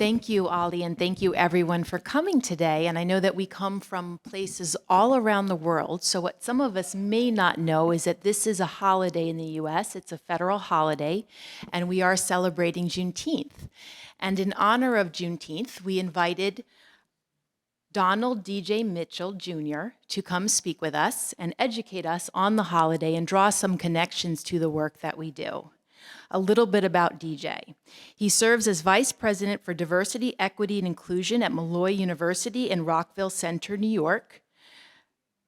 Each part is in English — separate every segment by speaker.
Speaker 1: Thank you, Ali, and thank you everyone for coming today. And I know that we come from places all around the world. So what some of us may not know is that this is a holiday in the US. It's a federal holiday, and we are celebrating Juneteenth. And in honor of Juneteenth, we invited Donald D.J. Mitchell Jr. to come speak with us and educate us on the holiday and draw some connections to the work that we do. A little bit about DJ. He serves as Vice President for Diversity, Equity, and Inclusion at Molloy University in Rockville Center, New York.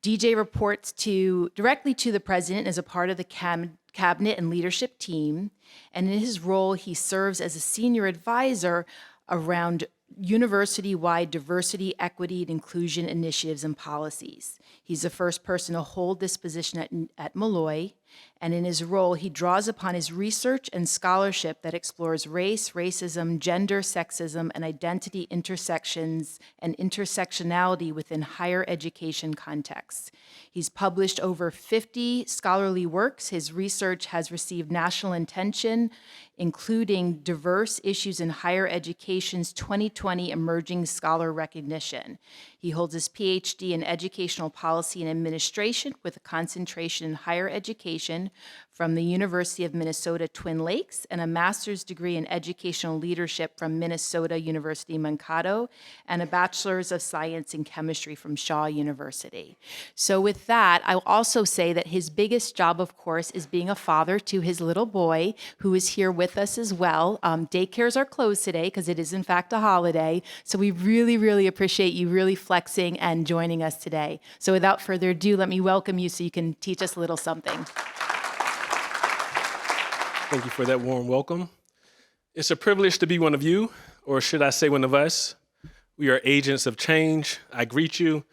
Speaker 1: DJ reports directly to the President as a part of the Cabinet and leadership team, and in his role, he serves as a senior advisor around university-wide diversity, equity, and inclusion initiatives and policies. He's the first person to hold this position at Molloy, and in his role, he draws upon his research and scholarship that explores race, racism, gender, sexism, and identity intersections and intersectionality within higher education contexts. He's published over 50 scholarly works. His research has received national attention, including Diverse Issues in Higher Education's 2020 Emerging Scholar Recognition. He holds his PhD in Educational Policy and Administration with a concentration in higher education from the University of Minnesota Twin Lakes and a master's degree in Educational Leadership from Minnesota University Mankato and a bachelor's of science in chemistry from Shaw University. So with that, I'll also say that his biggest job, of course, is being a father to his little boy who is here with us as well. Daycares are closed today because it is in fact a holiday. So we really, really appreciate you really flexing and joining us today. So without further ado, let me welcome you so you can teach us a little something.
Speaker 2: Thank you for that warm welcome. It's a privilege to be one of you, or should I say one of us. We are agents of change. I greet you.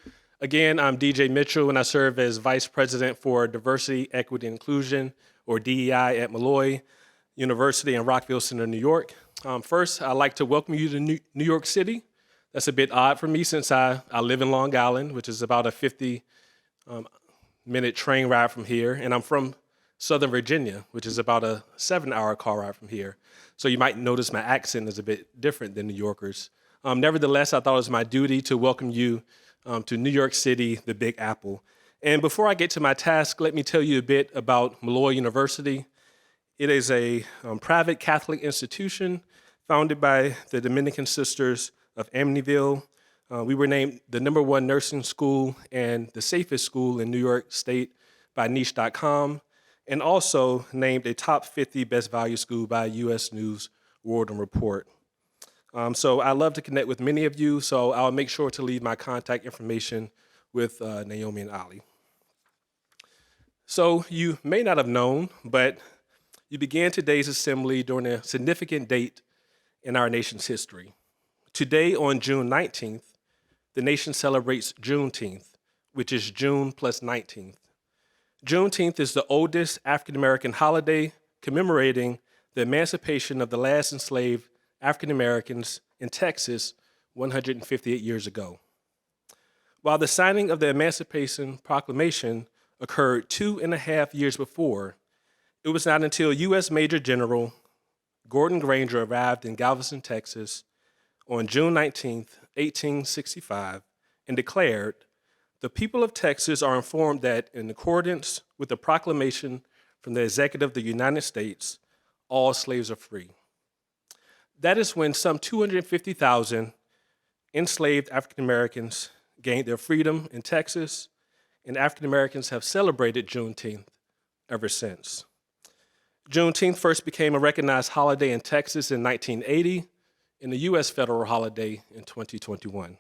Speaker 2: Again, I'm DJ Mitchell, and I serve as Vice President for Diversity, Equity, and Inclusion, or DEI at Molloy University in Rockville Center, New York. First, I'd like to welcome you to New York City. That's a bit odd for me since I live in Long Island, which is about a 50-minute train ride from here, and I'm from Southern Virginia, which is about a 7-hour car ride from here. So you might notice my accent is a bit different than New Yorkers. Nevertheless, I thought it was my duty to welcome you to New York City, the Big Apple. And before I get to my task, let me tell you a bit about Molloy University. It is a private Catholic institution founded by the Dominican Sisters of Amityville. We were named the #1 nursing school and the safest school in New York State by niche.com, and also named a top 50 best value school by U.S. News World Report. So I love to connect with many of you, so I'll make sure to leave my contact information with Naomi and Ali. So you may not have known, but you began today's assembly during a significant date in our nation's history. Today, on June 19th, the nation celebrates Juneteenth, which is June plus 19th. Juneteenth is the oldest African-American holiday commemorating the emancipation of the last enslaved African-Americans in Texas 158 years ago. While the signing of the Emancipation Proclamation occurred 2.5 years before, it was not until U.S. Major General Gordon Granger arrived in Galveston, Texas on June 19, 1865, and declared, "The people of Texas are informed that in accordance with the proclamation from the Executive of the United States, all slaves are free." That is when some 250,000 enslaved African Americans gained their freedom in Texas, and African Americans have celebrated Juneteenth ever since. Juneteenth first became a recognized holiday in Texas in 1980 and a U.S. federal holiday in 2021.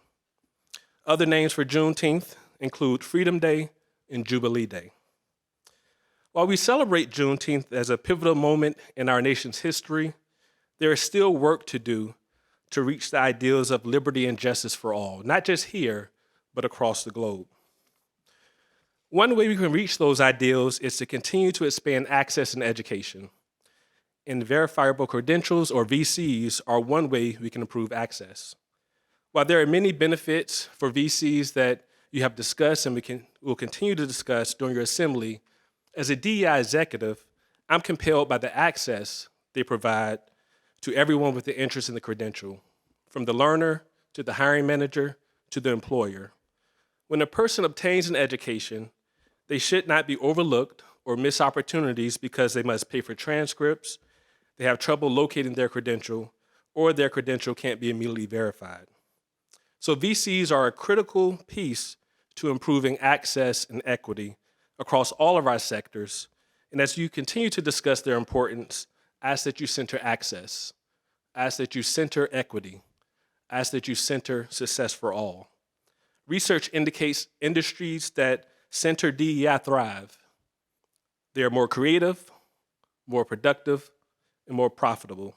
Speaker 2: Other names for Juneteenth include Freedom Day and Jubilee Day. While we celebrate Juneteenth as a pivotal moment in our nation's history, there is still work to do to reach the ideals of liberty and justice for all, not just here, but across the globe. One way we can reach those ideals is to continue to expand access in education. And verifiable credentials, or VCs, are one way we can improve access. While there are many benefits for VCs that you have discussed and will continue to discuss during your assembly, as a DEI executive, I'm compelled by the access they provide to everyone with an interest in the credential, from the learner to the hiring manager to the employer. When a person obtains an education, they should not be overlooked or miss opportunities because they must pay for transcripts, they have trouble locating their credential, or their credential can't be immediately verified. So VCs are a critical piece to improving access and equity across all of our sectors. And as you continue to discuss their importance, ask that you center access, ask that you center equity, ask that you center success for all. Research indicates industries that center DEI thrive. They are more creative, more productive, and more profitable.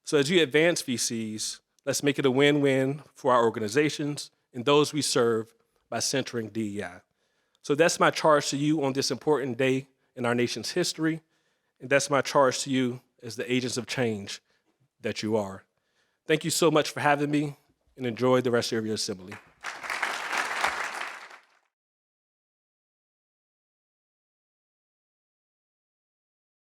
Speaker 2: So as you advance VCs, let's make it a win-win for our organizations and those we serve by centering DEI. So that's my charge to you on this important day in our nation's history, and that's my charge to you as the agents of change that you are. Thank you so much for having me, and enjoy the rest of your assembly.